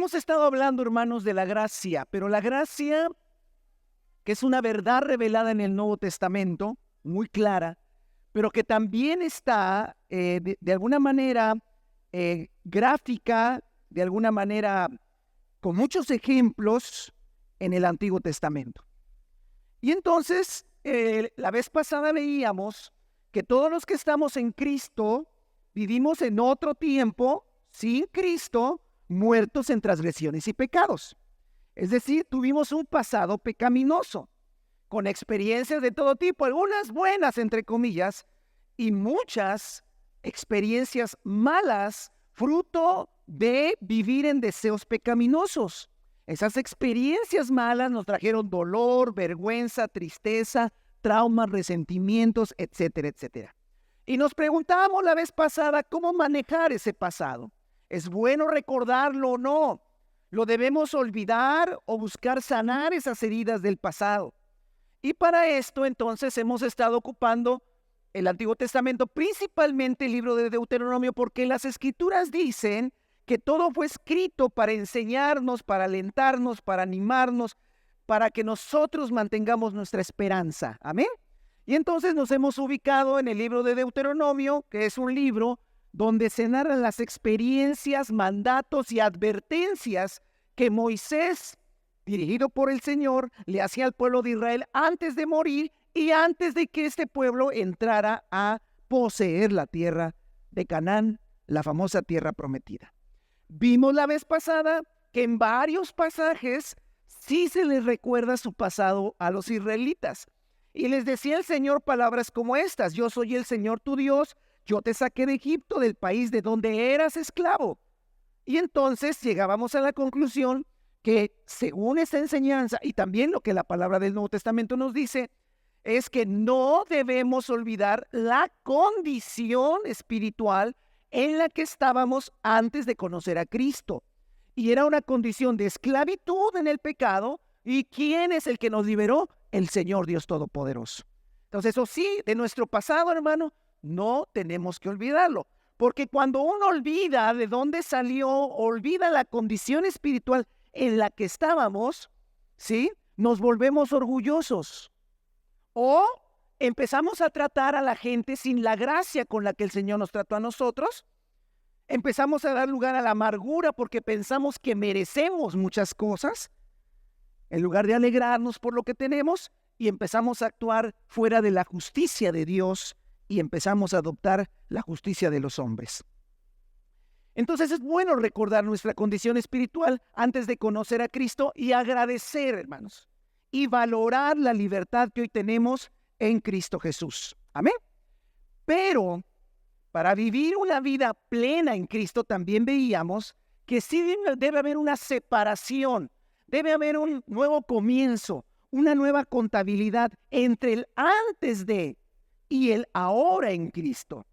Hemos estado hablando, hermanos, de la gracia, pero la gracia, que es una verdad revelada en el Nuevo Testamento, muy clara, pero que también está de alguna manera gráfica, de alguna manera con muchos ejemplos en el Antiguo Testamento. Y entonces, la vez pasada veíamos que todos los que estamos en Cristo vivimos en otro tiempo, sin Cristo, muertos en transgresiones y pecados. Es decir, tuvimos un pasado pecaminoso, con experiencias de todo tipo, algunas buenas, entre comillas, y muchas experiencias malas, fruto de vivir en deseos pecaminosos. Esas experiencias malas nos trajeron dolor, vergüenza, tristeza, traumas, resentimientos, etcétera, etcétera. Y nos preguntábamos la vez pasada cómo manejar ese pasado. ¿Es bueno recordarlo o no? ¿Lo debemos olvidar o buscar sanar esas heridas del pasado? Y para esto entonces hemos estado ocupando el Antiguo Testamento, principalmente el libro de Deuteronomio, porque las Escrituras dicen que todo fue escrito para enseñarnos, para alentarnos, para animarnos, para que nosotros mantengamos nuestra esperanza. Amén. Y entonces nos hemos ubicado en el libro de Deuteronomio, que es un libro donde se narran las experiencias, mandatos y advertencias que Moisés, dirigido por el Señor, le hacía al pueblo de Israel antes de morir y antes de que este pueblo entrara a poseer la tierra de Canaán, la famosa tierra prometida. Vimos la vez pasada que en varios pasajes sí se les recuerda su pasado a los israelitas. Y les decía el Señor palabras como estas: yo soy el Señor tu Dios, yo te saqué de Egipto, del país de donde eras esclavo. Y entonces llegábamos a la conclusión que según esta enseñanza y también lo que la palabra del Nuevo Testamento nos dice, es que no debemos olvidar la condición espiritual en la que estábamos antes de conocer a Cristo. Y era una condición de esclavitud en el pecado. ¿Y quién es el que nos liberó? El Señor Dios Todopoderoso. Entonces, eso sí, de nuestro pasado, hermano, no tenemos que olvidarlo. Porque cuando uno olvida de dónde salió, olvida la condición espiritual en la que estábamos, ¿sí? Nos volvemos orgullosos. O empezamos a tratar a la gente sin la gracia con la que el Señor nos trató a nosotros. Empezamos a dar lugar a la amargura porque pensamos que merecemos muchas cosas, en lugar de alegrarnos por lo que tenemos, y empezamos a actuar fuera de la justicia de Dios y empezamos a adoptar la justicia de los hombres. Entonces es bueno recordar nuestra condición espiritual antes de conocer a Cristo y agradecer, hermanos, y valorar la libertad que hoy tenemos en Cristo Jesús. Amén. Pero para vivir una vida plena en Cristo también veíamos que sí debe haber una separación, debe haber un nuevo comienzo, una nueva contabilidad entre el antes de y el ahora en Cristo.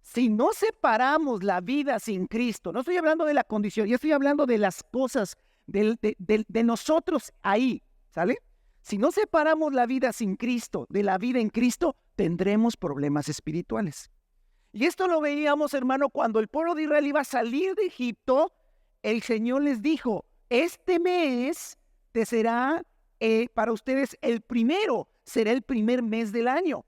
Si no separamos la vida sin Cristo, no estoy hablando de la condición, yo estoy hablando de las cosas, de nosotros ahí, ¿sale? Si no separamos la vida sin Cristo de la vida en Cristo, tendremos problemas espirituales. Y esto lo veíamos, hermano, cuando el pueblo de Israel iba a salir de Egipto, el Señor les dijo: este mes te será para ustedes el primero, será el primer mes del año,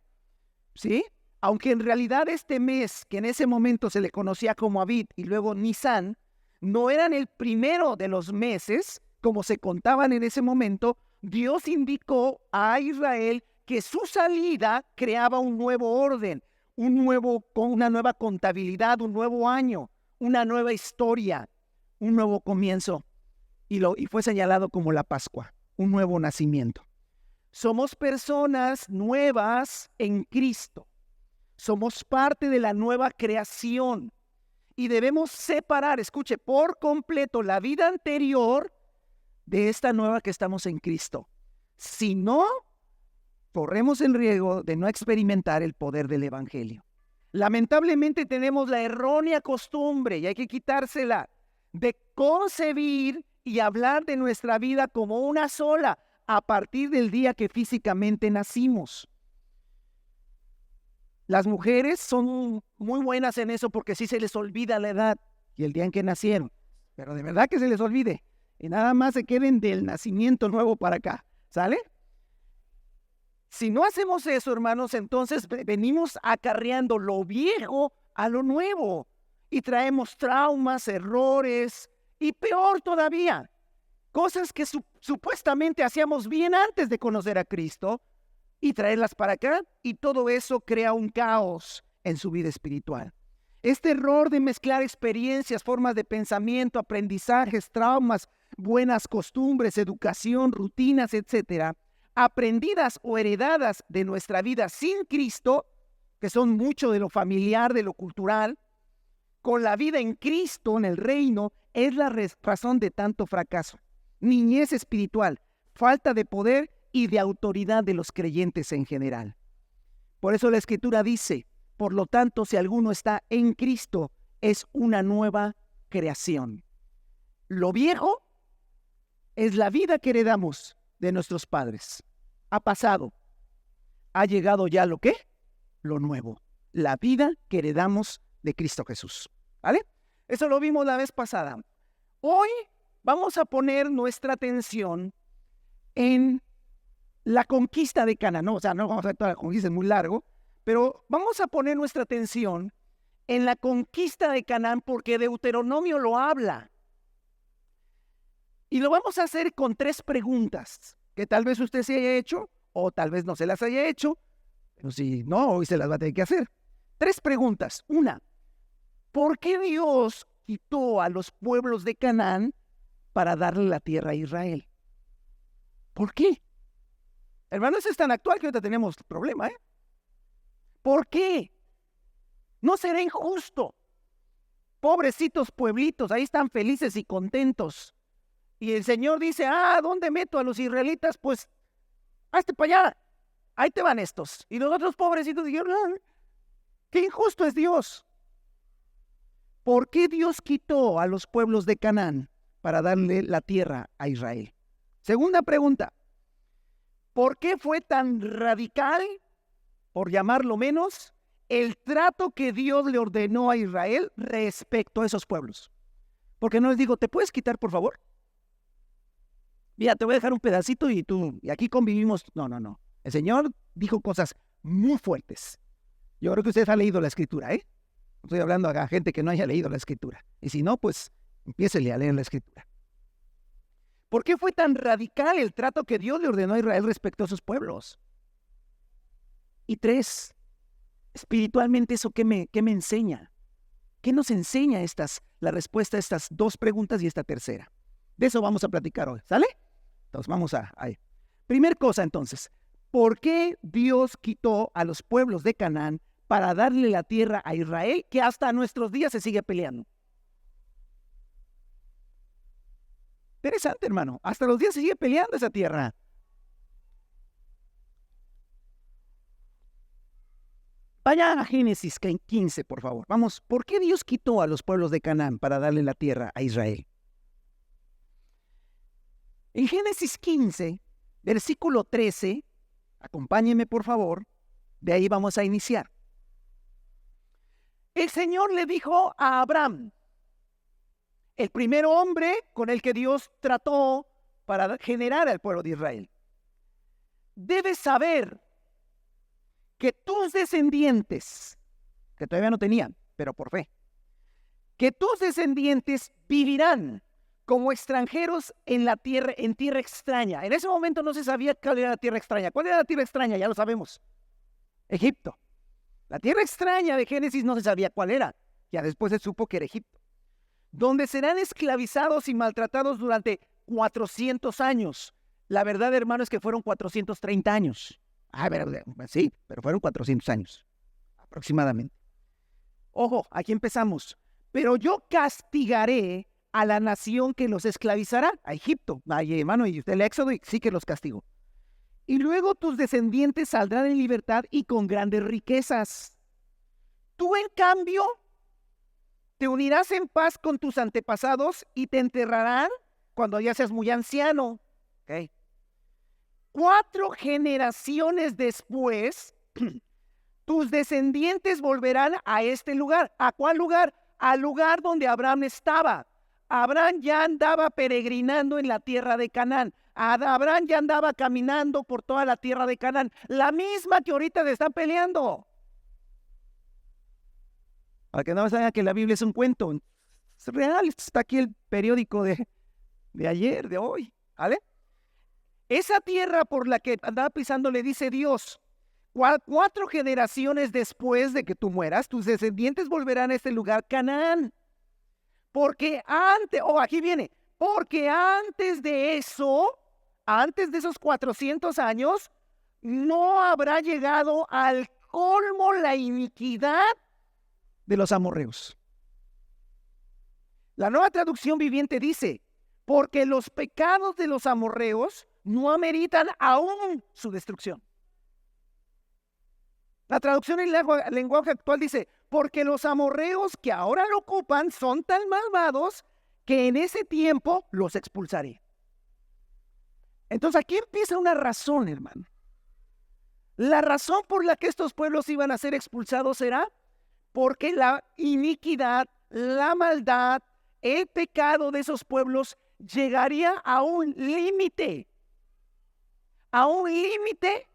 ¿sí? Aunque en realidad este mes, que en ese momento se le conocía como Abib y luego Nisan, no eran el primero de los meses, como se contaban en ese momento. Dios indicó a Israel que su salida creaba un nuevo orden, una nueva contabilidad, un nuevo año, una nueva historia, un nuevo comienzo. Y fue señalado como la Pascua, un nuevo nacimiento. Somos personas nuevas en Cristo. Somos parte de la nueva creación. Y debemos separar, escuche, por completo la vida anterior de esta nueva que estamos en Cristo. Si no, corremos el riesgo de no experimentar el poder del Evangelio. Lamentablemente tenemos la errónea costumbre, y hay que quitársela, de concebir y hablar de nuestra vida como una sola a partir del día que físicamente nacimos. Las mujeres son muy buenas en eso porque sí se les olvida la edad y el día en que nacieron. pero de verdad que se les olvide. Y nada más se queden del nacimiento nuevo para acá. ¿Sale? Si no hacemos eso, hermanos, entonces venimos acarreando lo viejo a lo nuevo. Y traemos traumas, errores y peor todavía, cosas que supuestamente hacíamos bien antes de conocer a Cristo y traerlas para acá, y todo eso crea un caos en su vida espiritual. Este error de mezclar experiencias, formas de pensamiento, aprendizajes, traumas, buenas costumbres, educación, rutinas, etcétera, aprendidas o heredadas de nuestra vida sin Cristo, que son mucho de lo familiar, de lo cultural, con la vida en Cristo, en el reino, es la razón de tanto fracaso. Niñez espiritual, falta de poder y de autoridad de los creyentes en general. Por eso la Escritura dice, por lo tanto, si alguno está en Cristo, es una nueva creación. Lo viejo es la vida que heredamos de nuestros padres. Ha pasado. Ha llegado ya lo nuevo. La vida que heredamos de Cristo Jesús. ¿Vale? Eso lo vimos la vez pasada. Hoy vamos a poner nuestra atención en la conquista de Canaán. No, no vamos a ver toda la conquista, es muy largo, pero vamos a poner nuestra atención en la conquista de Canaán porque Deuteronomio lo habla. Y lo vamos a hacer con 3 preguntas que tal vez usted se haya hecho o tal vez no se las haya hecho, pero si no, hoy se las va a tener que hacer. 3 preguntas. Una, ¿por qué Dios quitó a los pueblos de Canaán para darle la tierra a Israel? ¿Por qué? Hermano, eso es tan actual que ahorita tenemos problema, ¿eh? ¿Por qué? ¿No será injusto? Pobrecitos pueblitos, ahí están felices y contentos. Y el Señor dice, ¿dónde meto a los israelitas? Pues, hazte para allá. Ahí te van estos. Y los otros pobrecitos dijeron, qué injusto es Dios. ¿Por qué Dios quitó a los pueblos de Canaán para darle la tierra a Israel? Segunda pregunta, ¿por qué fue tan radical, por llamarlo menos, el trato que Dios le ordenó a Israel respecto a esos pueblos? Porque no les digo, ¿te puedes quitar, por favor? Mira, te voy a dejar un pedacito y aquí convivimos. No. El Señor dijo cosas muy fuertes. Yo creo que ustedes han leído la Escritura, ¿eh? Estoy hablando a gente que no haya leído la Escritura. Y si no, pues empiécele a leer la Escritura. ¿Por qué fue tan radical el trato que Dios le ordenó a Israel respecto a sus pueblos? Y 3, espiritualmente, ¿eso qué me enseña? ¿Qué nos enseña la respuesta a estas 2 preguntas y esta tercera? De eso vamos a platicar hoy, ¿sale? Entonces vamos a ir. Primer cosa entonces, ¿por qué Dios quitó a los pueblos de Canaán para darle la tierra a Israel, que hasta nuestros días se sigue peleando? Interesante, hermano. Hasta los días se sigue peleando esa tierra. Vaya a Génesis 15, por favor. Vamos, ¿por qué Dios quitó a los pueblos de Canaán para darle la tierra a Israel? En Génesis 15, versículo 13, acompáñenme por favor, de ahí vamos a iniciar. El Señor le dijo a Abraham, el primer hombre con el que Dios trató para generar al pueblo de Israel: debes saber que tus descendientes, que todavía no tenían, pero por fe, que tus descendientes vivirán como extranjeros en tierra extraña. En ese momento no se sabía cuál era la tierra extraña. ¿Cuál era la tierra extraña? Ya lo sabemos. Egipto. La tierra extraña de Génesis no se sabía cuál era. Ya después se supo que era Egipto. Donde serán esclavizados y maltratados durante 400 años. La verdad, hermano, es que fueron 430 años. Sí, pero fueron 400 años, aproximadamente. Ojo, aquí empezamos. Pero yo castigaré a la nación que los esclavizará, a Egipto. Ay, hermano, y usted el Éxodo y sí que los castigó. Y luego tus descendientes saldrán en libertad y con grandes riquezas. Tú, en cambio, te unirás en paz con tus antepasados y te enterrarán cuando ya seas muy anciano. Okay. 4 generaciones después, tus descendientes volverán a este lugar. ¿A cuál lugar? Al lugar donde Abraham estaba. Abraham ya andaba peregrinando en la tierra de Canaán. Abraham ya andaba caminando por toda la tierra de Canaán, la misma que ahorita se están peleando. Para que no saben que la Biblia es un cuento, es real. Está aquí el periódico de ayer, de hoy, ¿vale? Esa tierra por la que andaba pisando, le dice Dios, 4 generaciones después de que tú mueras, tus descendientes volverán a este lugar, Canaán. Porque antes, aquí viene, porque antes de eso, antes de esos 400 años, no habrá llegado al colmo la iniquidad de los amorreos. La Nueva Traducción Viviente dice, porque los pecados de los amorreos no ameritan aún su destrucción. La traducción en lenguaje actual dice, porque los amorreos que ahora lo ocupan son tan malvados que en ese tiempo los expulsaré. Entonces aquí empieza una razón, hermano. La razón por la que estos pueblos iban a ser expulsados será porque la iniquidad, la maldad, el pecado de esos pueblos llegaría a un límite. A un límite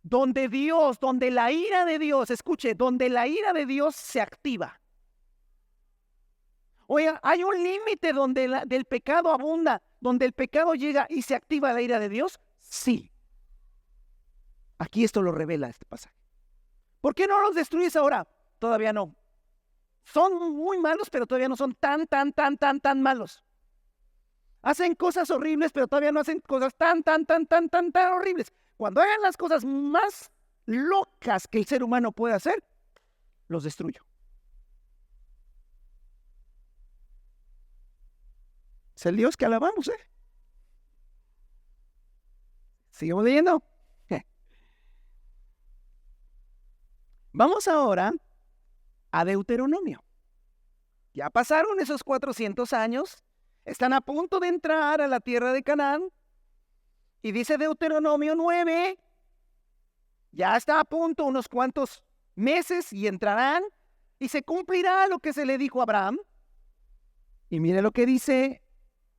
donde Dios, donde la ira de Dios, escuche, donde la ira de Dios se activa. Oiga, hay un límite donde del pecado abunda, donde el pecado llega y se activa la ira de Dios. Sí. Aquí esto lo revela este pasaje. ¿Por qué no los destruyes ahora? Todavía no. Son muy malos, pero todavía no son tan malos. Hacen cosas horribles, pero todavía no hacen cosas tan horribles. Cuando hagan las cosas más locas que el ser humano puede hacer, los destruyo. Es el Dios que alabamos, ¿eh? Sigamos leyendo. Vamos ahora a Deuteronomio. Ya pasaron esos 400 años. Están a punto de entrar a la tierra de Canaán. Y dice Deuteronomio 9, ya está a punto, unos cuantos meses, y entrarán, y se cumplirá lo que se le dijo a Abraham. Y mire lo que dice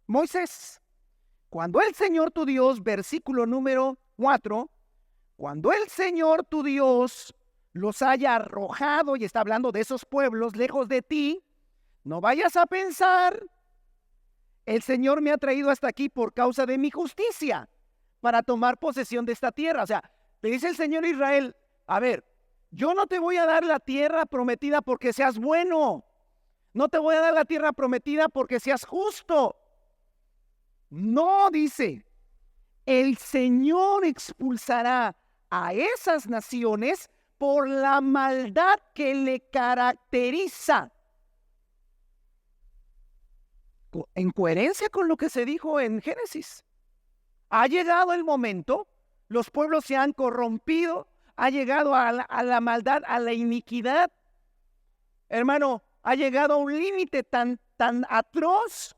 Moisés. Cuando el Señor tu Dios, versículo número 4, cuando el Señor tu Dios los haya arrojado, y está hablando de esos pueblos lejos de ti, no vayas a pensar, el Señor me ha traído hasta aquí por causa de mi justicia, para tomar posesión de esta tierra. O sea, le dice el Señor a Israel, a ver, yo no te voy a dar la tierra prometida porque seas bueno. No te voy a dar la tierra prometida porque seas justo. No, dice, el Señor expulsará a esas naciones por la maldad que le caracteriza. En coherencia con lo que se dijo en Génesis. Ha llegado el momento, los pueblos se han corrompido, ha llegado a la maldad, a la iniquidad. Hermano, ha llegado a un límite tan atroz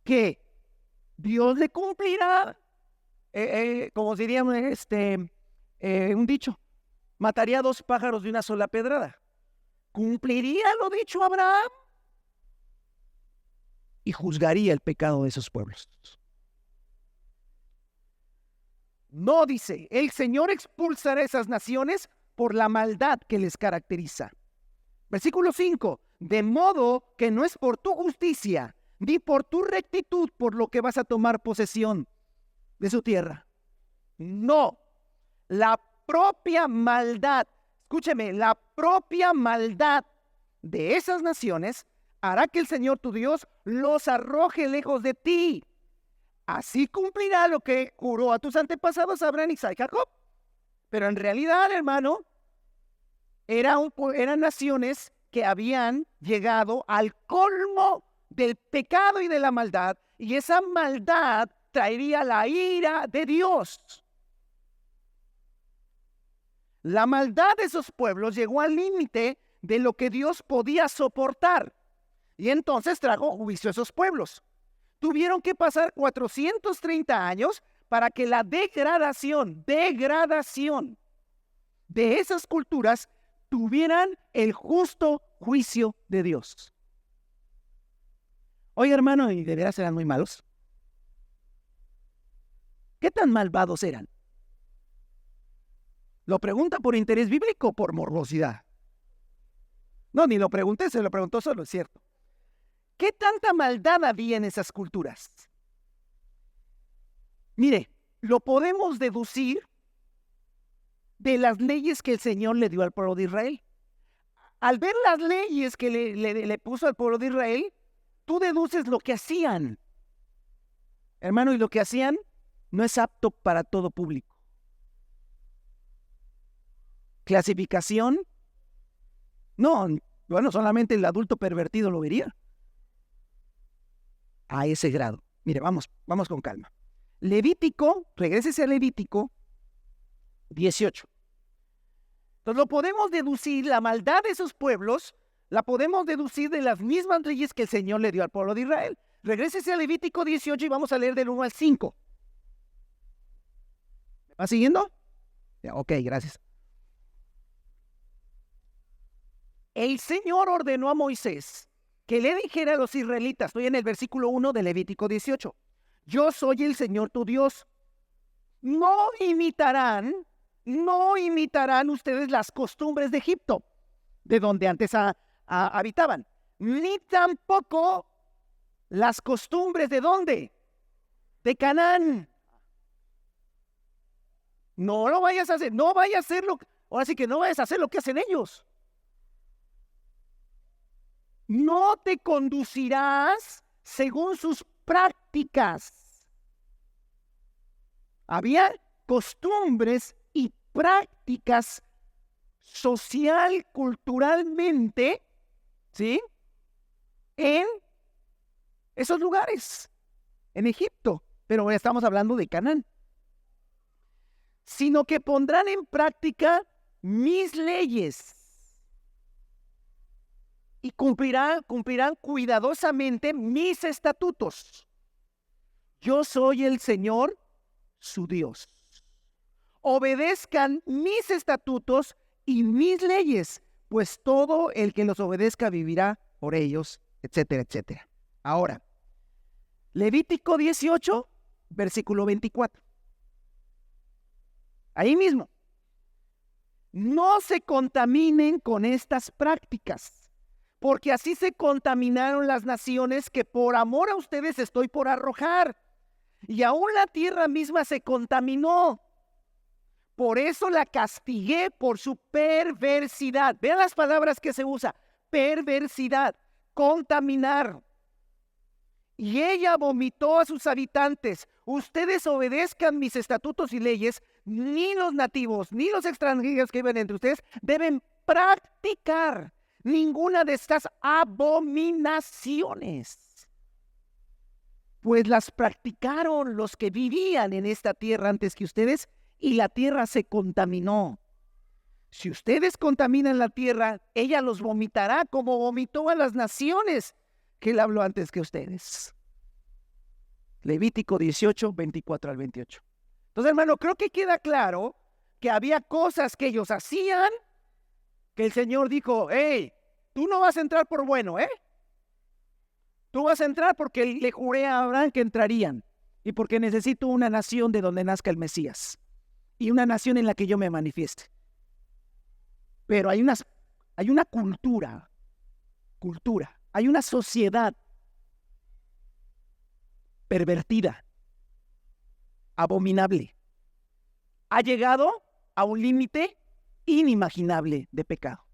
que Dios le cumplirá, como diría un dicho, mataría 2 pájaros de una sola pedrada. Cumpliría lo dicho a Abraham y juzgaría el pecado de esos pueblos. No, dice, el Señor expulsará a esas naciones por la maldad que les caracteriza. Versículo 5, de modo que no es por tu justicia, ni por tu rectitud por lo que vas a tomar posesión de su tierra. No, la propia maldad, escúcheme, la propia maldad de esas naciones hará que el Señor tu Dios los arroje lejos de ti. Así cumplirá lo que juró a tus antepasados Abraham, Isaac y Jacob. Pero en realidad, hermano, eran naciones que habían llegado al colmo del pecado y de la maldad, y esa maldad traería la ira de Dios. La maldad de esos pueblos llegó al límite de lo que Dios podía soportar, y entonces trajo juicio a esos pueblos. Tuvieron que pasar 430 años para que la degradación de esas culturas tuvieran el justo juicio de Dios. Oye, hermano, ¿y de veras eran muy malos? ¿Qué tan malvados eran? ¿Lo pregunta por interés bíblico o por morbosidad? No, ni lo pregunté, se lo preguntó solo, es cierto. ¿Qué tanta maldad había en esas culturas? Mire, lo podemos deducir de las leyes que el Señor le dio al pueblo de Israel. Al ver las leyes que le puso al pueblo de Israel, tú deduces lo que hacían. Hermano, y lo que hacían no es apto para todo público. Clasificación, no, bueno, solamente el adulto pervertido lo vería. A ese grado. Mire, vamos con calma. Levítico, regrésese a Levítico 18. Entonces lo podemos deducir, la maldad de esos pueblos, la podemos deducir de las mismas leyes que el Señor le dio al pueblo de Israel. Regrésese a Levítico 18 y vamos a leer del 1 al 5. ¿Me va siguiendo? Ya, ok, gracias. El Señor ordenó a Moisés que le dijera a los israelitas, estoy en el versículo 1 de Levítico 18, yo soy el Señor tu Dios. No imitarán ustedes las costumbres de Egipto, de donde antes habitaban, ni tampoco las costumbres de ¿dónde? De Canaán. No lo vayas a hacer, no vayas a hacerlo, ahora sí que no vayas a hacer lo que hacen ellos. No te conducirás según sus prácticas. Había costumbres y prácticas social, culturalmente, ¿sí? En esos lugares, en Egipto, pero estamos hablando de Canaán. Sino que pondrán en práctica mis leyes y cumplirán cuidadosamente mis estatutos. Yo soy el Señor, su Dios. Obedezcan mis estatutos y mis leyes, pues todo el que los obedezca vivirá por ellos, etcétera, etcétera. Ahora, Levítico 18, versículo 24. Ahí mismo. No se contaminen con estas prácticas, porque así se contaminaron las naciones que por amor a ustedes estoy por arrojar. Y aún la tierra misma se contaminó. Por eso la castigué por su perversidad. Vean las palabras que se usa. Perversidad, contaminar. Y ella vomitó a sus habitantes. Ustedes obedezcan mis estatutos y leyes. Ni los nativos, ni los extranjeros que viven entre ustedes deben practicar ninguna de estas abominaciones. Pues las practicaron los que vivían en esta tierra antes que ustedes y la tierra se contaminó. Si ustedes contaminan la tierra, ella los vomitará como vomitó a las naciones que él habló antes que ustedes. Levítico 18, 24 al 28. Entonces, hermano, creo que queda claro que había cosas que ellos hacían que el Señor dijo, hey, tú no vas a entrar por bueno, Tú vas a entrar porque le juré a Abraham que entrarían y porque necesito una nación de donde nazca el Mesías y una nación en la que yo me manifieste. Pero hay una cultura, hay una sociedad pervertida, abominable. Ha llegado a un límite inimaginable de pecado.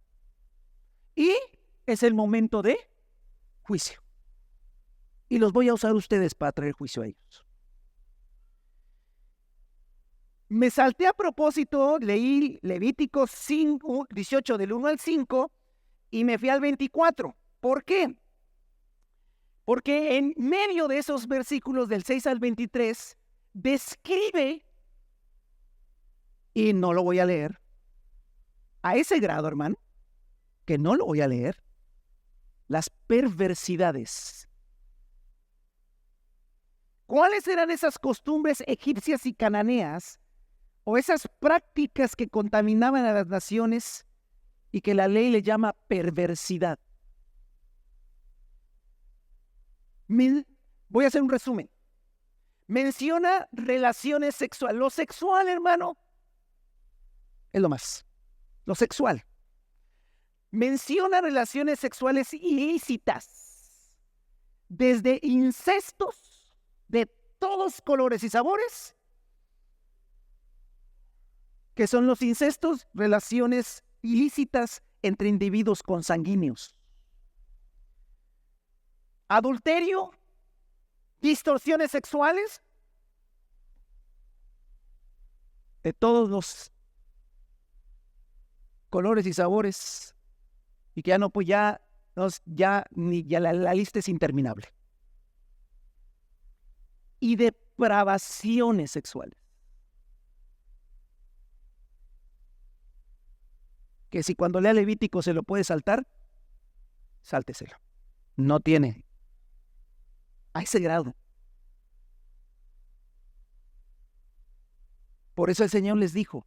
Y es el momento de juicio. Y los voy a usar ustedes para traer juicio a ellos. Me salté a propósito, leí Levítico 5, 18 del 1 al 5 y me fui al 24. ¿Por qué? Porque en medio de esos versículos del 6 al 23 describe, y no lo voy a leer, a ese grado, hermano, que no lo voy a leer, las perversidades. ¿Cuáles eran esas costumbres egipcias y cananeas o esas prácticas que contaminaban a las naciones y que la ley le llama perversidad? Voy a hacer un resumen. Menciona relaciones sexuales. Lo sexual, hermano, es lo más. Lo sexual. Menciona relaciones sexuales ilícitas. Desde incestos de todos colores y sabores, que son los incestos, relaciones ilícitas entre individuos consanguíneos. Adulterio, distorsiones sexuales, de todos los colores y sabores, y que ya no, pues ya la lista es interminable. Y depravaciones sexuales. Que si cuando lea Levítico se lo puede saltar, sálteselo. No tiene a ese grado. Por eso el Señor les dijo: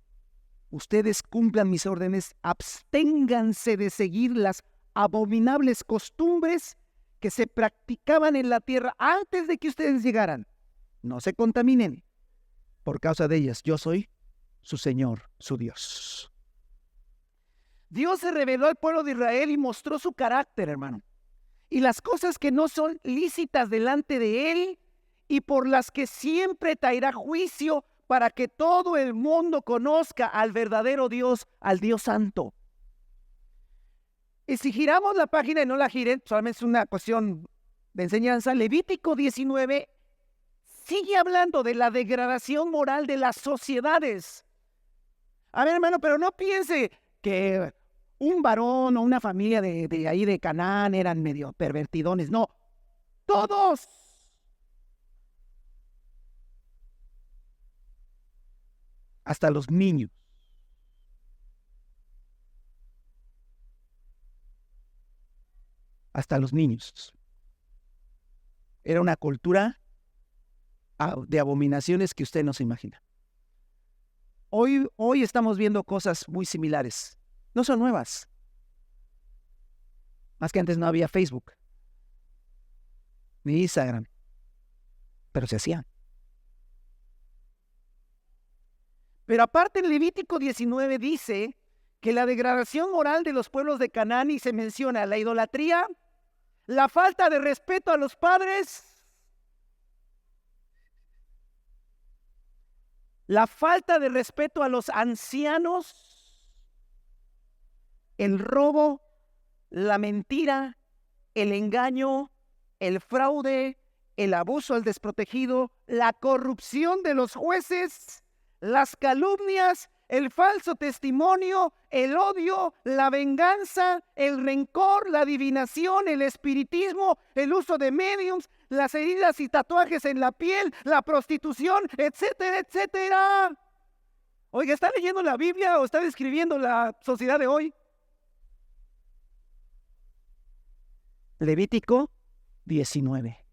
ustedes cumplan mis órdenes, absténganse de seguir las abominables costumbres que se practicaban en la tierra antes de que ustedes llegaran. No se contaminen por causa de ellas. Yo soy su Señor, su Dios. Dios se reveló al pueblo de Israel y mostró su carácter, hermano. Y las cosas que no son lícitas delante de Él y por las que siempre traerá juicio para que todo el mundo conozca al verdadero Dios, al Dios Santo. Y si giramos la página y no la giren, solamente es una cuestión de enseñanza, Levítico 19 sigue hablando de la degradación moral de las sociedades. A ver, hermano, pero no piense que un varón o una familia de ahí de Canaán eran medio pervertidones. No, todos. Hasta los niños. Hasta los niños. Era una cultura de abominaciones que usted no se imagina. Hoy estamos viendo cosas muy similares. No son nuevas. Más que antes no había Facebook, ni Instagram, pero se hacían. Pero aparte en Levítico 19 dice que la degradación moral de los pueblos de Canaán, y se menciona la idolatría, la falta de respeto a los padres, la falta de respeto a los ancianos, el robo, la mentira, el engaño, el fraude, el abuso al desprotegido, la corrupción de los jueces, las calumnias, el falso testimonio, el odio, la venganza, el rencor, la adivinación, el espiritismo, el uso de mediums, las heridas y tatuajes en la piel, la prostitución, etcétera, etcétera. Oiga, ¿está leyendo la Biblia o está describiendo la sociedad de hoy? Levítico 19.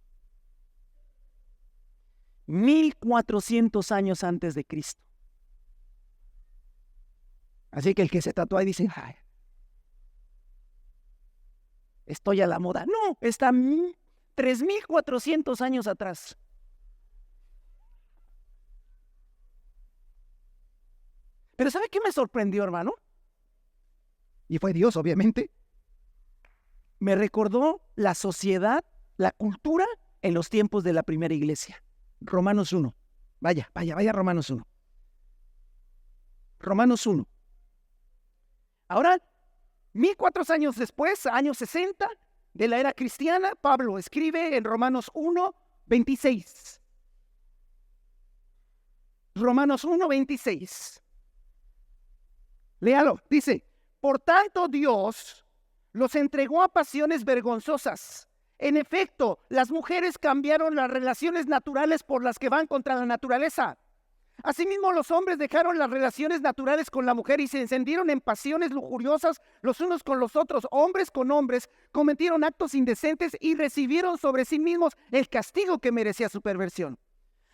1400 años antes de Cristo. Así que el que se tatúa y dice: ay, estoy a la moda. No, está 3400 años atrás. Pero ¿sabe qué me sorprendió, hermano? Y fue Dios, obviamente. Me recordó la sociedad, la cultura en los tiempos de la primera iglesia. Romanos 1. Vaya Romanos 1. Romanos 1. Ahora, 1400 años después, años 60 de la era cristiana, Pablo escribe en Romanos 1, 26. Romanos 1, 26. Léalo, dice: por tanto Dios los entregó a pasiones vergonzosas. En efecto, las mujeres cambiaron las relaciones naturales por las que van contra la naturaleza. Asimismo, los hombres dejaron las relaciones naturales con la mujer y se encendieron en pasiones lujuriosas los unos con los otros. Hombres con hombres cometieron actos indecentes y recibieron sobre sí mismos el castigo que merecía su perversión.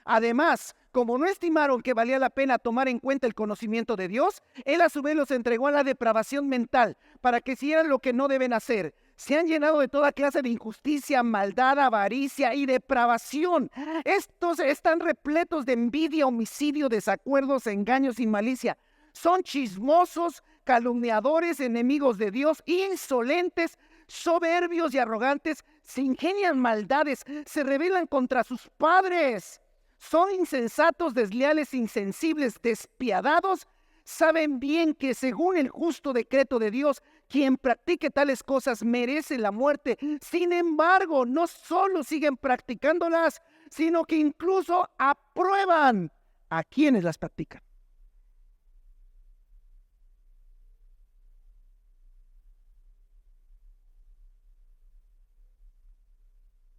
Además, como no estimaron que valía la pena tomar en cuenta el conocimiento de Dios, Él a su vez los entregó a la depravación mental para que hicieran lo que no deben hacer. Se han llenado de toda clase de injusticia, maldad, avaricia y depravación. Estos están repletos de envidia, homicidio, desacuerdos, engaños y malicia. Son chismosos, calumniadores, enemigos de Dios, insolentes, soberbios y arrogantes. Se ingenian maldades, se rebelan contra sus padres. Son insensatos, desleales, insensibles, despiadados. Saben bien que según el justo decreto de Dios, quien practique tales cosas merece la muerte. Sin embargo, no solo siguen practicándolas, sino que incluso aprueban a quienes las practican.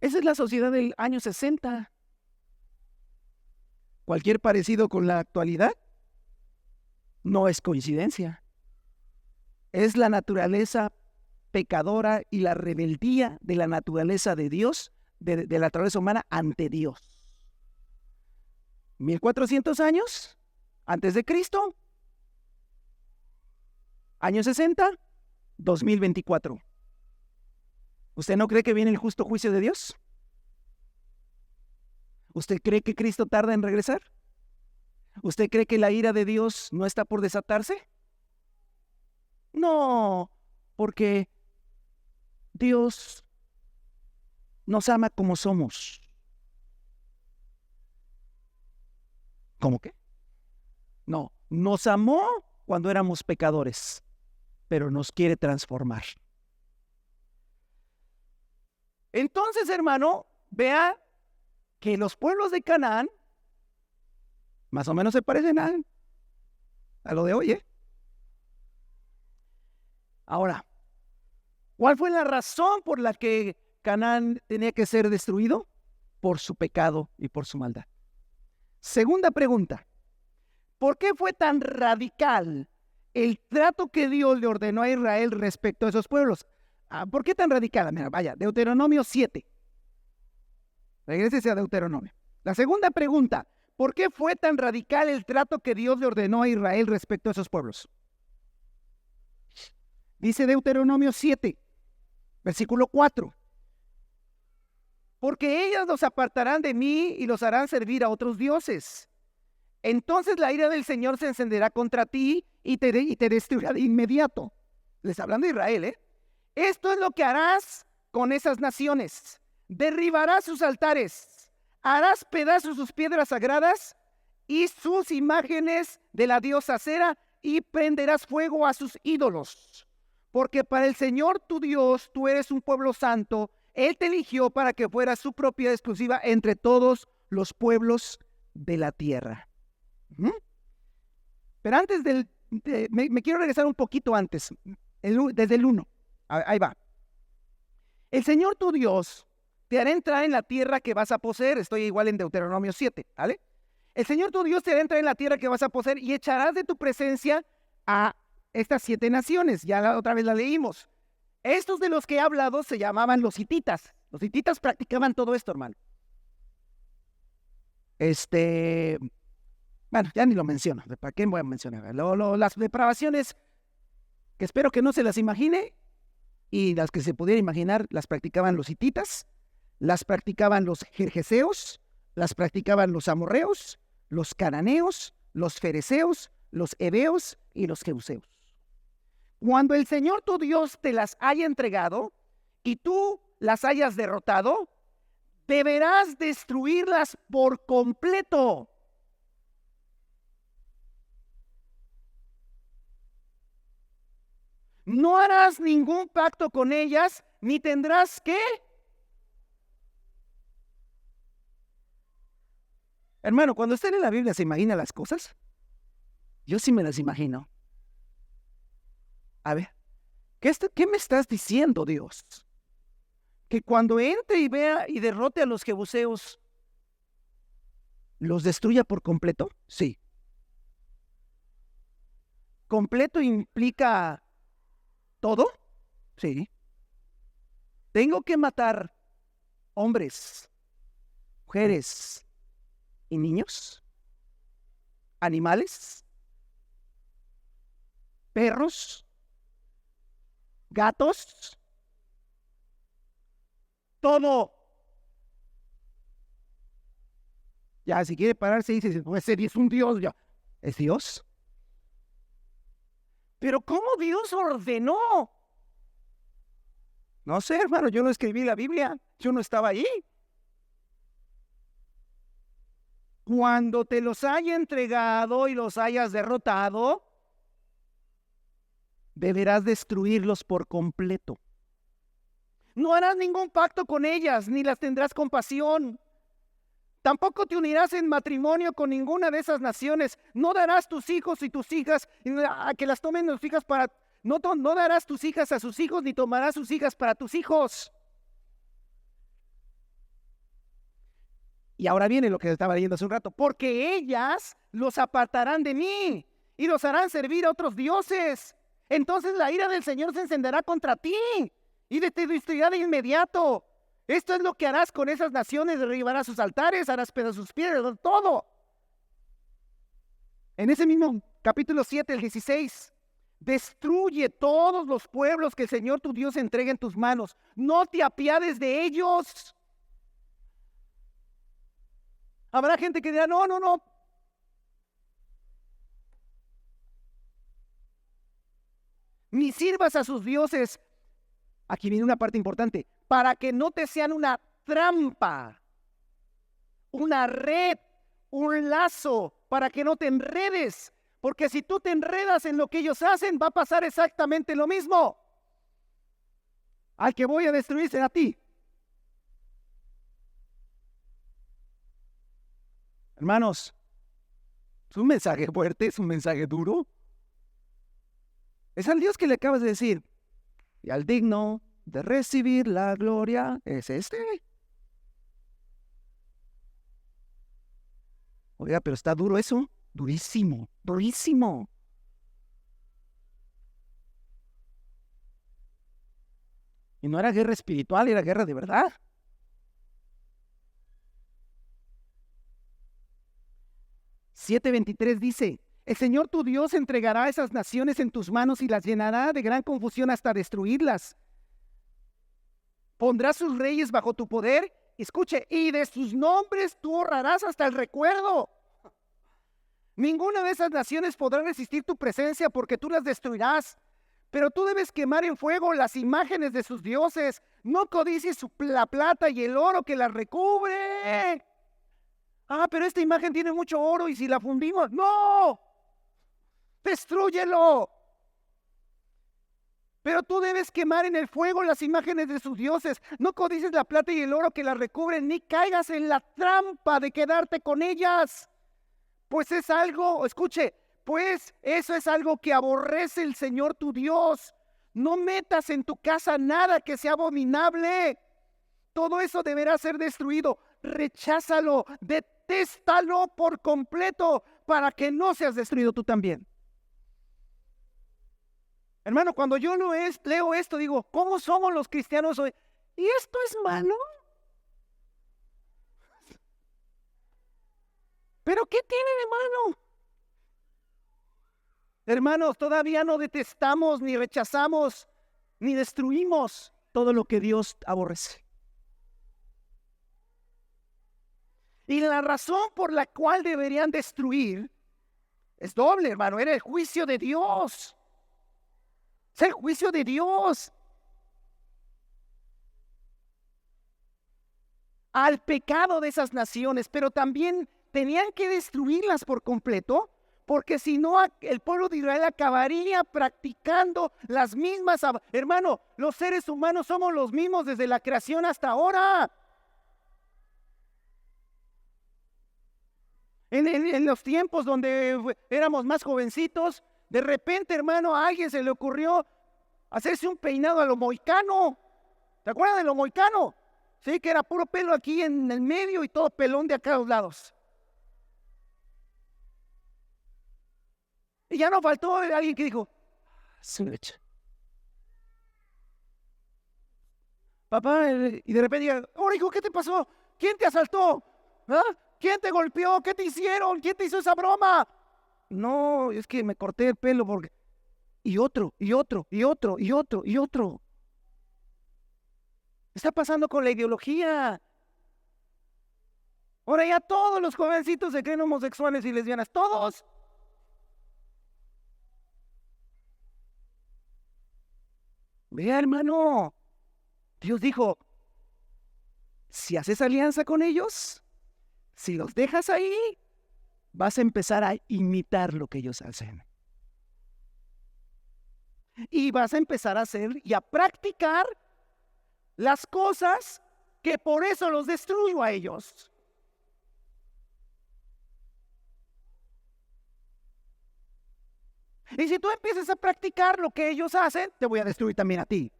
Esa es la sociedad del año 60. Cualquier parecido con la actualidad no es coincidencia. Es la naturaleza pecadora y la rebeldía de la naturaleza de Dios, de la naturaleza humana ante Dios. 1400 años antes de Cristo, año 60, 2024. ¿Usted no cree que viene el justo juicio de Dios? ¿Usted cree que Cristo tarda en regresar? ¿Usted cree que la ira de Dios no está por desatarse? No, porque Dios nos ama como somos. ¿Cómo qué? No, nos amó cuando éramos pecadores, pero nos quiere transformar. Entonces, hermano, vea que los pueblos de Canaán más o menos se parecen a lo de hoy, ¿eh? Ahora, ¿cuál fue la razón por la que Canaán tenía que ser destruido? Por su pecado y por su maldad. Segunda pregunta, ¿por qué fue tan radical el trato que Dios le ordenó a Israel respecto a esos pueblos? ¿Por qué tan radical? Mira, vaya, Deuteronomio 7. Regrésese a Deuteronomio. La segunda pregunta, ¿por qué fue tan radical el trato que Dios le ordenó a Israel respecto a esos pueblos? Dice Deuteronomio 7, versículo 4. Porque ellas los apartarán de mí y los harán servir a otros dioses. Entonces la ira del Señor se encenderá contra ti y te destruirá de inmediato. Les hablan de Israel, ¿eh? Esto es lo que harás con esas naciones. Derribarás sus altares, harás pedazos sus piedras sagradas y sus imágenes de la diosa Acera y prenderás fuego a sus ídolos. Porque para el Señor tu Dios, tú eres un pueblo santo. Él te eligió para que fueras su propiedad exclusiva entre todos los pueblos de la tierra. Pero antes me quiero regresar un poquito antes, desde el 1. Ahí va. El Señor tu Dios te hará entrar en la tierra que vas a poseer. Estoy igual en Deuteronomio 7, ¿vale? El Señor tu Dios te hará entrar en la tierra que vas a poseer y echarás de tu presencia a estas 7 naciones. Ya otra vez la leímos. Estos de los que he hablado se llamaban los hititas. Los hititas practicaban todo esto, hermano. Bueno, ya ni lo menciono. ¿Para qué voy a mencionar? Las depravaciones que espero que no se las imagine, y las que se pudiera imaginar las practicaban los hititas, las practicaban los gergeseos, las practicaban los amorreos, los cananeos, los fereceos, los heveos y los jebuseos. Cuando el Señor tu Dios te las haya entregado y tú las hayas derrotado, deberás destruirlas por completo. No harás ningún pacto con ellas, ni tendrás que. Hermano, cuando usted lee la Biblia, ¿se imagina las cosas? Yo sí me las imagino. A ver, ¿qué me estás diciendo, Dios? Que cuando entre y vea y derrote a los jebuseos, ¿los destruya por completo? Sí. ¿Completo implica todo? Sí. Tengo que matar hombres, mujeres y niños, animales, perros, gatos, todo. Ya, si quiere pararse y dice, pues es un Dios, ya. ¿Es Dios? Pero ¿cómo Dios ordenó? No sé, hermano, yo no escribí la Biblia, yo no estaba ahí. Cuando te los haya entregado y los hayas derrotado, deberás destruirlos por completo. No harás ningún pacto con ellas, ni las tendrás compasión. Tampoco te unirás en matrimonio con ninguna de esas naciones. No darás tus hijos y tus hijas a que las tomen tus hijas para... No darás tus hijas a sus hijos, ni tomarás sus hijas para tus hijos. Y ahora viene lo que estaba leyendo hace un rato. Porque ellas los apartarán de mí y los harán servir a otros dioses. Entonces la ira del Señor se encenderá contra ti y te destruirá de inmediato. Esto es lo que harás con esas naciones: derribarás sus altares, harás pedazos sus piedras, todo. En ese mismo capítulo 7, el 16, destruye todos los pueblos que el Señor tu Dios entregue en tus manos. No te apiades de ellos. Habrá gente que dirá, no. Ni sirvas a sus dioses. Aquí viene una parte importante. Para que no te sean una trampa, una red, un lazo, para que no te enredes. Porque si tú te enredas en lo que ellos hacen, va a pasar exactamente lo mismo. Al que voy a destruir será a ti. Hermanos, es un mensaje fuerte, es un mensaje duro. Es al Dios que le acabas de decir, y al digno de recibir la gloria es este. Oiga, pero está duro eso, durísimo, durísimo. Y no era guerra espiritual, era guerra de verdad. (7:23) dice, el Señor tu Dios entregará a esas naciones en tus manos y las llenará de gran confusión hasta destruirlas. Pondrá sus reyes bajo tu poder, escuche, y de sus nombres tú honrarás hasta el recuerdo. Ninguna de esas naciones podrá resistir tu presencia porque tú las destruirás. Pero tú debes quemar en fuego las imágenes de sus dioses. No codicies la plata y el oro que las recubre. Ah, pero esta imagen tiene mucho oro y si la fundimos, ¡no! ¡Destrúyelo! Pero tú debes quemar en el fuego las imágenes de sus dioses. No codices la plata y el oro que las recubren, ni caigas en la trampa de quedarte con ellas. Pues es algo, escuche, pues eso es algo que aborrece el Señor tu Dios. No metas en tu casa nada que sea abominable. Todo eso deberá ser destruido. Recházalo, detéstalo por completo para que no seas destruido tú también. Hermano, cuando yo leo esto, digo, ¿cómo somos los cristianos hoy? ¿Y esto es malo? ¿Pero qué tiene de malo? Hermanos, todavía no detestamos, ni rechazamos, ni destruimos todo lo que Dios aborrece. Y la razón por la cual deberían destruir es doble, hermano. Era el juicio de Dios. Es el juicio de Dios al pecado de esas naciones, pero también tenían que destruirlas por completo, porque si no, el pueblo de Israel acabaría practicando las mismas. Hermano, los seres humanos somos los mismos desde la creación hasta ahora. En los tiempos donde éramos más jovencitos, de repente, hermano, a alguien se le ocurrió hacerse un peinado a lo mohicano. ¿Te acuerdas de lo mohicano? Sí, que era puro pelo aquí en el medio y todo pelón de acá a los lados. Y ya no faltó alguien que dijo, papá, y de repente diga, ahora hijo, ¿qué te pasó? ¿Quién te asaltó? ¿Ah? ¿Quién te golpeó? ¿Qué te hicieron? ¿Quién te hizo esa broma? No, es que me corté el pelo porque... Y otro. Está pasando con la ideología. Ahora ya todos los jovencitos se creen homosexuales y lesbianas, todos. Vea, hermano, Dios dijo, si haces alianza con ellos, si los dejas ahí, vas a empezar a imitar lo que ellos hacen. Y vas a empezar a hacer y a practicar las cosas que por eso los destruyo a ellos. Y si tú empiezas a practicar lo que ellos hacen, te voy a destruir también a ti.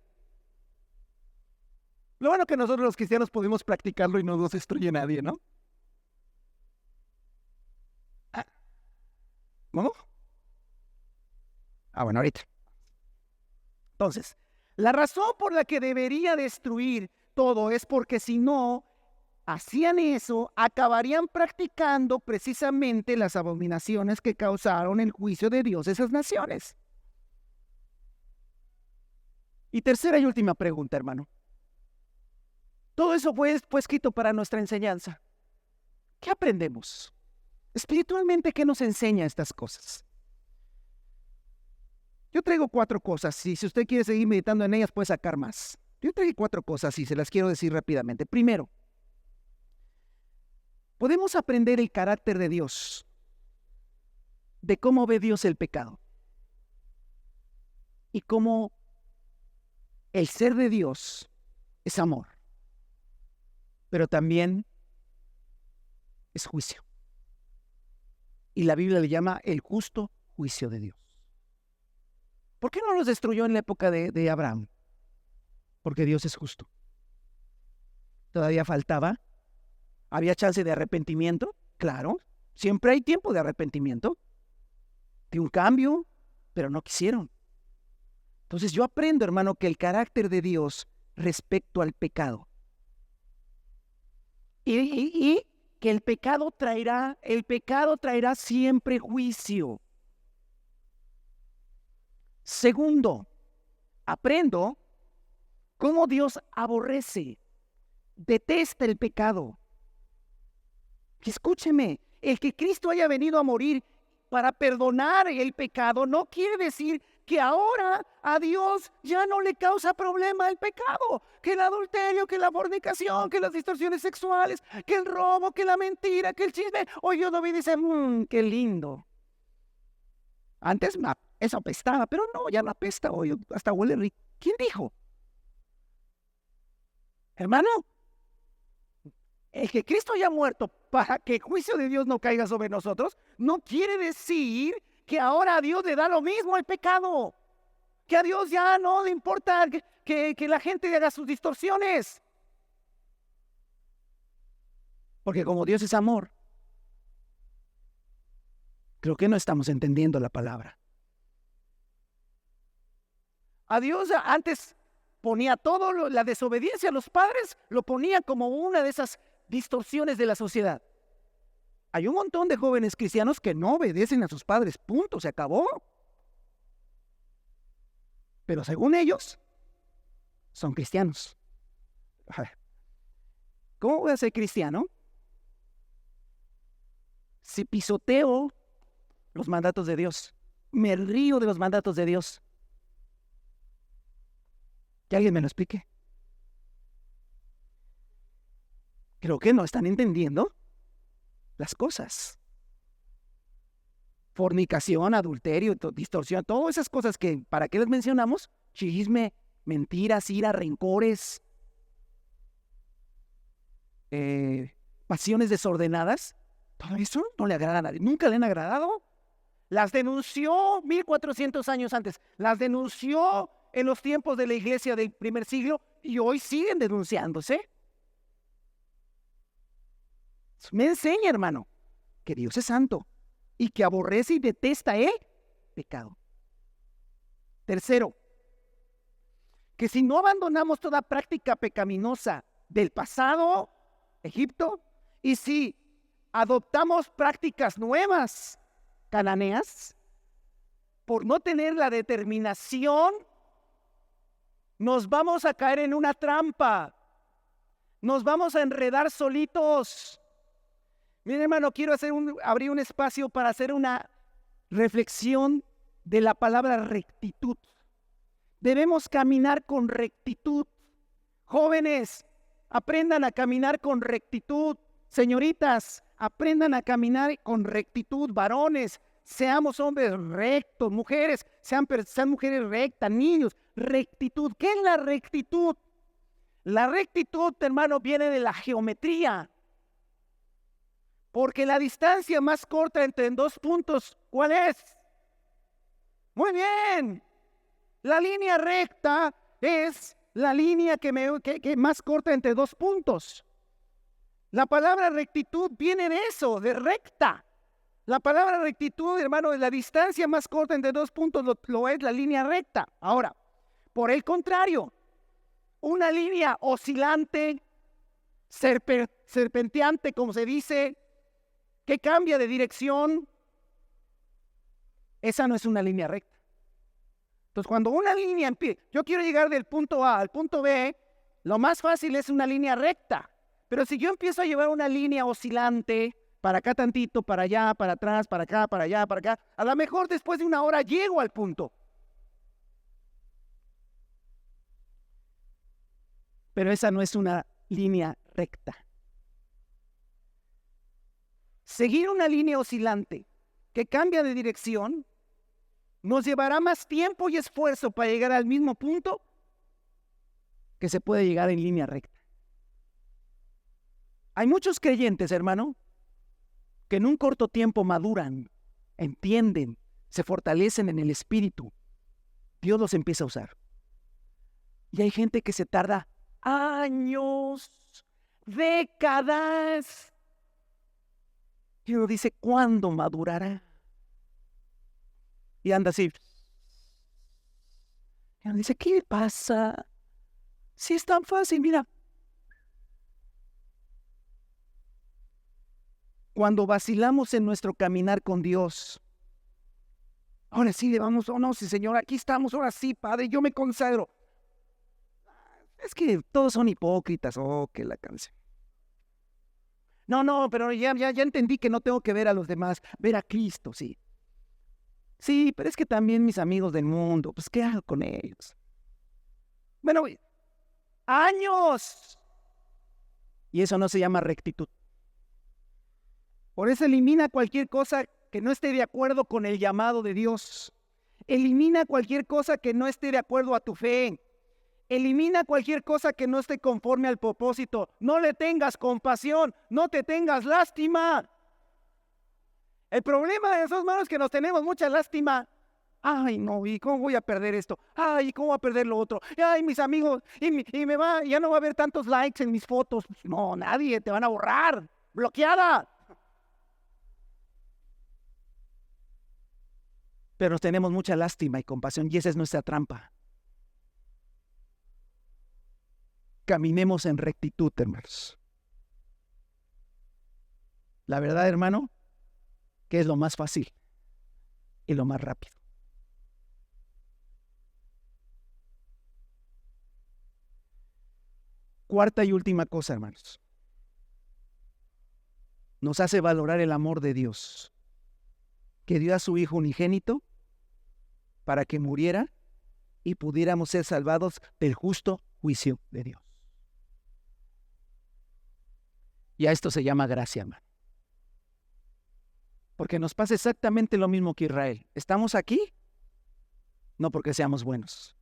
Lo bueno que nosotros los cristianos podemos practicarlo y no nos destruye nadie, ¿no? ¿Cómo? Bueno, ahorita. Entonces, la razón por la que debería destruir todo es porque si no hacían eso, acabarían practicando precisamente las abominaciones que causaron el juicio de Dios a esas naciones. Y tercera y última pregunta, hermano. Todo eso fue escrito para nuestra enseñanza. ¿Qué aprendemos? Espiritualmente, ¿qué nos enseña estas cosas? Yo traigo 4 cosas y si usted quiere seguir meditando en ellas puede sacar más. Yo traigo 4 cosas y se las quiero decir rápidamente. Primero, podemos aprender el carácter de Dios, de cómo ve Dios el pecado y cómo el ser de Dios es amor, pero también es juicio. Y la Biblia le llama el justo juicio de Dios. ¿Por qué no los destruyó en la época de Abraham? Porque Dios es justo. Todavía faltaba. ¿Había chance de arrepentimiento? Claro. Siempre hay tiempo de arrepentimiento, de un cambio, pero no quisieron. Entonces yo aprendo, hermano, que el carácter de Dios respecto al pecado. Y que el pecado traerá siempre juicio. Segundo, aprendo cómo Dios aborrece, detesta el pecado. Y escúcheme, el que Cristo haya venido a morir para perdonar el pecado no quiere decir que ahora a Dios ya no le causa problema el pecado, que el adulterio, que la fornicación, que las distorsiones sexuales, que el robo, que la mentira, que el chisme. Hoy yo David dice, qué lindo. Antes eso apestaba, pero no, ya no apesta hoy, hasta huele rico. ¿Quién dijo? Hermano, el que Cristo haya muerto para que el juicio de Dios no caiga sobre nosotros, no quiere decir que ahora a Dios le da lo mismo el pecado, que a Dios ya no le importa que la gente haga sus distorsiones. Porque como Dios es amor, creo que no estamos entendiendo la palabra. A Dios antes ponía todo, la desobediencia a los padres, lo ponía como una de esas distorsiones de la sociedad. Hay un montón de jóvenes cristianos que no obedecen a sus padres, punto, se acabó. Pero según ellos, son cristianos. ¿Cómo voy a ser cristiano si pisoteo los mandatos de Dios? Me río de los mandatos de Dios. Que alguien me lo explique. Creo que no están entendiendo las cosas. Fornicación, adulterio, distorsión, todas esas cosas que, ¿para qué les mencionamos? Chisme, mentiras, ira, rencores, pasiones desordenadas. Todo eso no le agrada a nadie. Nunca le han agradado. Las denunció 1400 años antes. Las denunció en los tiempos de la iglesia del primer siglo y hoy siguen denunciándose. Me enseña, hermano, que Dios es santo y que aborrece y detesta el pecado. Tercero, que si no abandonamos toda práctica pecaminosa del pasado, Egipto, y si adoptamos prácticas nuevas, cananeas, por no tener la determinación, nos vamos a caer en una trampa nos vamos a enredar solitos. Mira, hermano, quiero abrir un espacio para hacer una reflexión de la palabra rectitud. Debemos caminar con rectitud. Jóvenes, aprendan a caminar con rectitud. Señoritas, aprendan a caminar con rectitud. Varones, seamos hombres rectos. Mujeres, sean mujeres rectas. Niños, rectitud. ¿Qué es la rectitud? La rectitud, hermano, viene de la geometría. Porque la distancia más corta entre dos puntos, ¿cuál es? Muy bien. La línea recta es la línea que más corta entre dos puntos. La palabra rectitud viene de eso, de recta. La palabra rectitud, hermano, es la distancia más corta entre dos puntos, lo es la línea recta. Ahora, por el contrario, una línea oscilante, serpenteante, como se dice, que cambia de dirección, esa no es una línea recta. Entonces, cuando una línea empieza, yo quiero llegar del punto A al punto B, lo más fácil es una línea recta. Pero si yo empiezo a llevar una línea oscilante, para acá tantito, para allá, para atrás, para acá, para allá, para acá, a lo mejor después de una hora llego al punto. Pero esa no es una línea recta. Seguir una línea oscilante que cambia de dirección nos llevará más tiempo y esfuerzo para llegar al mismo punto que se puede llegar en línea recta. Hay muchos creyentes, hermano, que en un corto tiempo maduran, entienden, se fortalecen en el espíritu. Dios los empieza a usar. Y hay gente que se tarda años, décadas. Y uno dice, ¿cuándo madurará? Y anda así. Y uno dice, ¿qué pasa? Si es tan fácil, mira. Cuando vacilamos en nuestro caminar con Dios, ahora sí le vamos, oh no, sí Señor, aquí estamos, ahora sí, Padre, yo me consagro. Es que todos son hipócritas, oh, que la canción. No, pero ya entendí que no tengo que ver a los demás, ver a Cristo, sí. Sí, pero es que también mis amigos del mundo, pues ¿qué hago con ellos? Bueno, años. Y eso no se llama rectitud. Por eso elimina cualquier cosa que no esté de acuerdo con el llamado de Dios. Elimina cualquier cosa que no esté de acuerdo a tu fe. Elimina cualquier cosa que no esté conforme al propósito. No le tengas compasión, no te tengas lástima. El problema de esos hermanos es que nos tenemos mucha lástima. Ay, no, ¿y cómo voy a perder esto? Ay, ¿cómo voy a perder lo otro? Ay, mis amigos, ya no va a haber tantos likes en mis fotos. No, nadie, te van a borrar. Bloqueada. Pero tenemos mucha lástima y compasión y esa es nuestra trampa. Caminemos en rectitud, hermanos. La verdad, hermano, que es lo más fácil y lo más rápido. Cuarta y última cosa, hermanos. Nos hace valorar el amor de Dios, que dio a su Hijo unigénito para que muriera y pudiéramos ser salvados del justo juicio de Dios. Y a esto se llama gracia, hermano. Porque nos pasa exactamente lo mismo que Israel. Estamos aquí, no porque seamos buenos,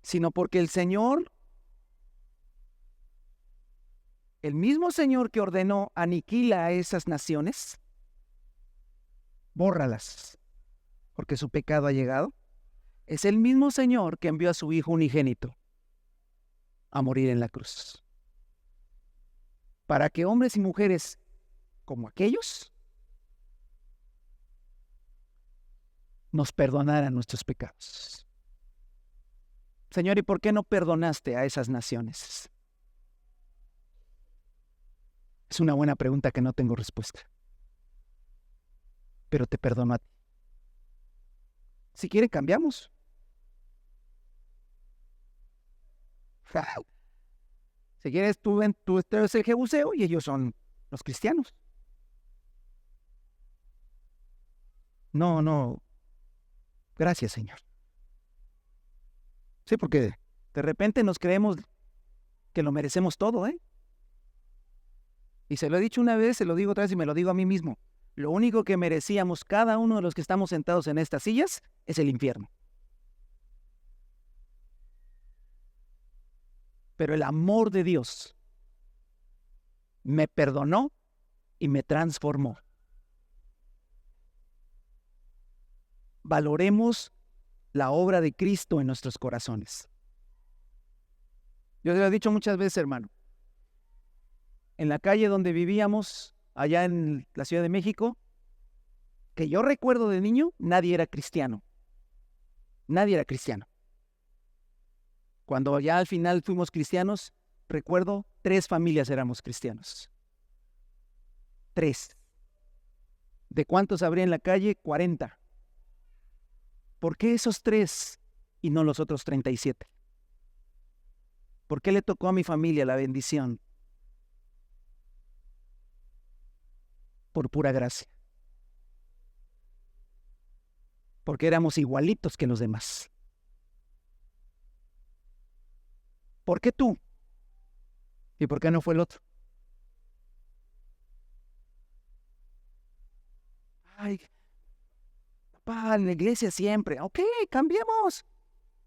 sino porque el Señor, el mismo Señor que ordenó aniquila a esas naciones, bórralas, porque su pecado ha llegado, es el mismo Señor que envió a su Hijo unigénito a morir en la cruz. Para que hombres y mujeres como aquellos nos perdonaran nuestros pecados. Señor, ¿y por qué no perdonaste a esas naciones? Es una buena pregunta que no tengo respuesta. Pero te perdono a ti. Si quieren, cambiamos. Si quieres, tú eres el jebuseo y ellos son los cristianos. No, no. Gracias, Señor. Sí, porque de repente nos creemos que lo merecemos todo, ¿eh? Y se lo he dicho una vez, se lo digo otra vez y me lo digo a mí mismo. Lo único que merecíamos cada uno de los que estamos sentados en estas sillas es el infierno. Pero el amor de Dios me perdonó y me transformó. Valoremos la obra de Cristo en nuestros corazones. Yo te lo he dicho muchas veces, hermano. En la calle donde vivíamos, allá en la Ciudad de México, que yo recuerdo de niño, nadie era cristiano. Nadie era cristiano. Cuando ya al final fuimos cristianos, recuerdo 3 familias éramos cristianos. 3. ¿De cuántos habría en la calle? 40. ¿Por qué esos 3 y no los otros 37? ¿Por qué le tocó a mi familia la bendición? Por pura gracia. Porque éramos igualitos que los demás. ¿Por qué tú? ¿Y por qué no fue el otro? Ay, papá, en la iglesia siempre. Ok, cambiemos.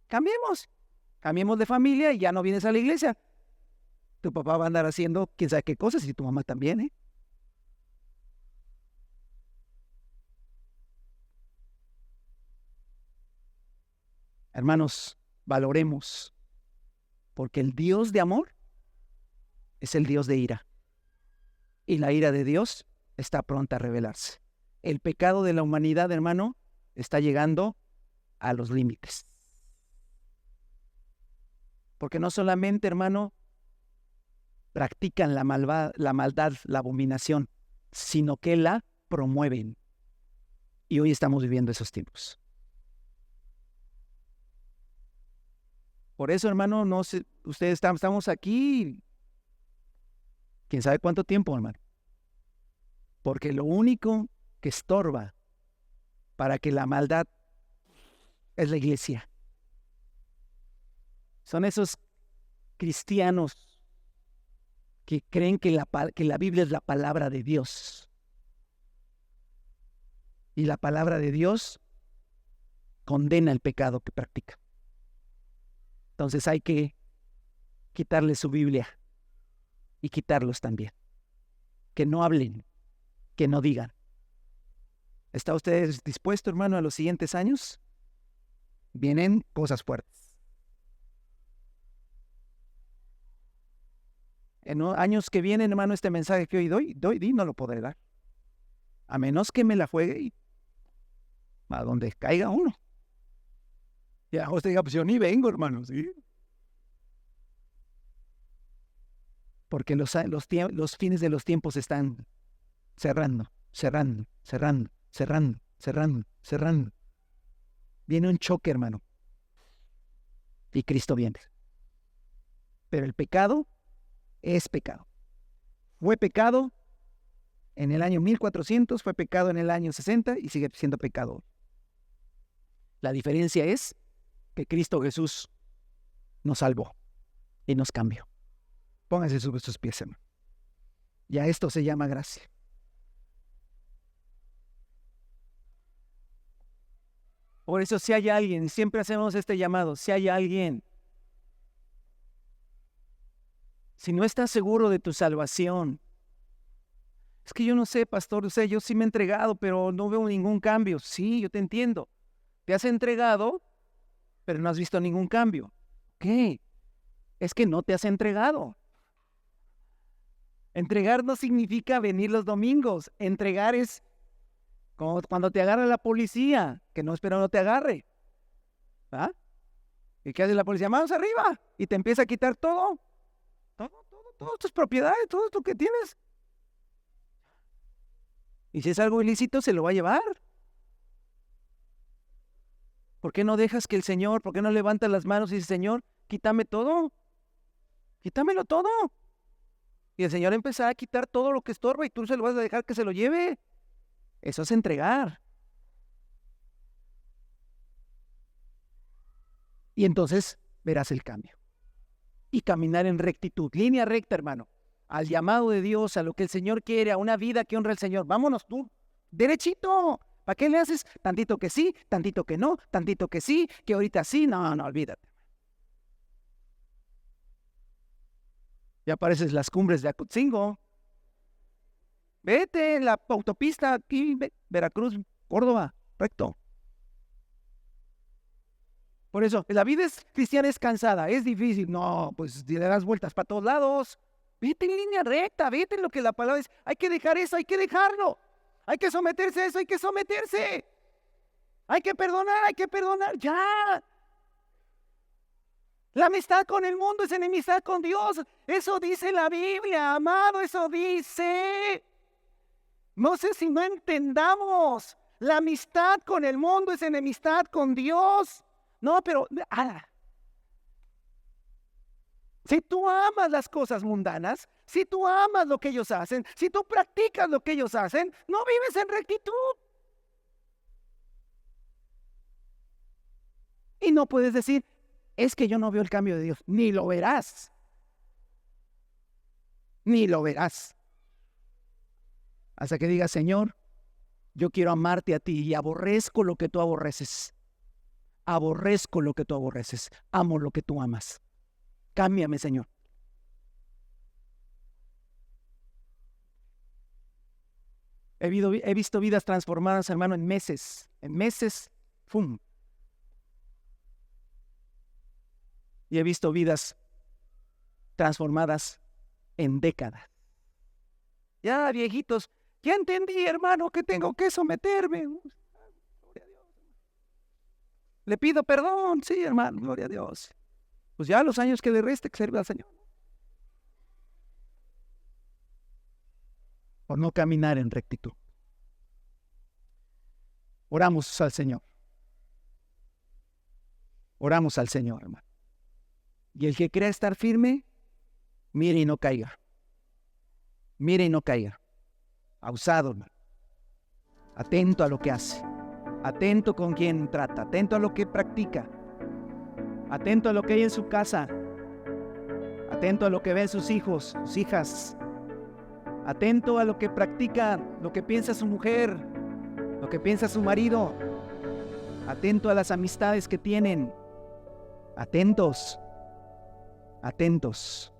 Cambiemos de familia y ya no vienes a la iglesia. Tu papá va a andar haciendo quién sabe qué cosas y tu mamá también, ¿eh? Hermanos, valoremos, porque el Dios de amor es el Dios de ira. Y la ira de Dios está pronta a revelarse. El pecado de la humanidad, hermano, está llegando a los límites. Porque no solamente, hermano, practican la maldad, la abominación, sino que la promueven. Y hoy estamos viviendo esos tiempos. Por eso, hermano, no sé, ustedes estamos aquí, quién sabe cuánto tiempo, hermano. Porque lo único que estorba para que la maldad es la iglesia. Son esos cristianos que creen que la Biblia es la palabra de Dios. Y la palabra de Dios condena el pecado que practica. Entonces hay que quitarle su Biblia y quitarlos también. Que no hablen, que no digan. ¿Está usted dispuesto, hermano, a los siguientes años? Vienen cosas fuertes. En los años que vienen, hermano, este mensaje que hoy doy, no lo podré dar. A menos que me la juegue y a donde caiga uno. Ya usted diga, pues yo ni vengo, hermano, ¿sí? Porque los fines de los tiempos están cerrando. Viene un choque, hermano. Y Cristo viene. Pero el pecado es pecado. Fue pecado en el año 1400, fue pecado en el año 60 y sigue siendo pecado. La diferencia es que Cristo Jesús nos salvó y nos cambió. Póngase sobre sus pies, hermano. Ya esto se llama gracia. Por eso, si hay alguien, siempre hacemos este llamado, si hay alguien, si no estás seguro de tu salvación, es que yo no sé, pastor, yo sí me he entregado, pero no veo ningún cambio. Sí, yo te entiendo. Te has entregado, pero no has visto ningún cambio. ¿Qué? Es que no te has entregado. Entregar no significa venir los domingos. Entregar es como cuando te agarra la policía, que no espera no te agarre. ¿Ah? ¿Y qué hace la policía? Manos arriba. Y te empieza a quitar todo. Todas tus propiedades, todo lo que tienes. Y si es algo ilícito, se lo va a llevar. ¿Por qué no dejas que el Señor, por qué no levantas las manos y dices, Señor, quítame todo? Quítamelo todo. Y el Señor empezará a quitar todo lo que estorba y tú se lo vas a dejar que se lo lleve. Eso es entregar. Y entonces verás el cambio. Y caminar en rectitud, línea recta, hermano, al llamado de Dios, a lo que el Señor quiere, a una vida que honra al Señor. Vámonos tú, derechito. ¿Para qué le haces tantito que sí, tantito que no, tantito que sí, que ahorita sí? No, no, olvídate. Ya pareces las cumbres de Acotzingo. Vete en la autopista aquí, Veracruz, Córdoba, recto. Por eso, la vida cristiana es cansada, es difícil. No, pues le das vueltas para todos lados. Vete en línea recta, vete en lo que la palabra es. Hay que dejar eso, hay que dejarlo. Hay que someterse a eso, hay que someterse. Hay que perdonar, ya. La amistad con el mundo es enemistad con Dios. Eso dice la Biblia, amado, eso dice. No sé si no entendamos. La amistad con el mundo es enemistad con Dios. No, pero si tú amas las cosas mundanas, si tú amas lo que ellos hacen, si tú practicas lo que ellos hacen, no vives en rectitud. Y no puedes decir, es que yo no veo el cambio de Dios. Ni lo verás. Ni lo verás. Hasta que digas, Señor, yo quiero amarte a ti y aborrezco lo que tú aborreces. Aborrezco lo que tú aborreces. Amo lo que tú amas. Cámbiame, Señor. He visto vidas transformadas, hermano, en meses. En meses, ¡fum! Y he visto vidas transformadas en décadas. Ya, viejitos, ya entendí, hermano, que tengo que someterme. Le pido perdón, sí, hermano, gloria a Dios. Pues ya los años que le reste, que sirva al Señor. Por no caminar en rectitud. Oramos al Señor. Oramos al Señor, hermano. Y el que crea estar firme, mire y no caiga. Mire y no caiga. Abusado, hermano. Atento a lo que hace. Atento con quien trata. Atento a lo que practica. Atento a lo que hay en su casa. Atento a lo que ven sus hijos, sus hijas. Atento a lo que practica, lo que piensa su mujer, lo que piensa su marido. Atento a las amistades que tienen. Atentos. Atentos.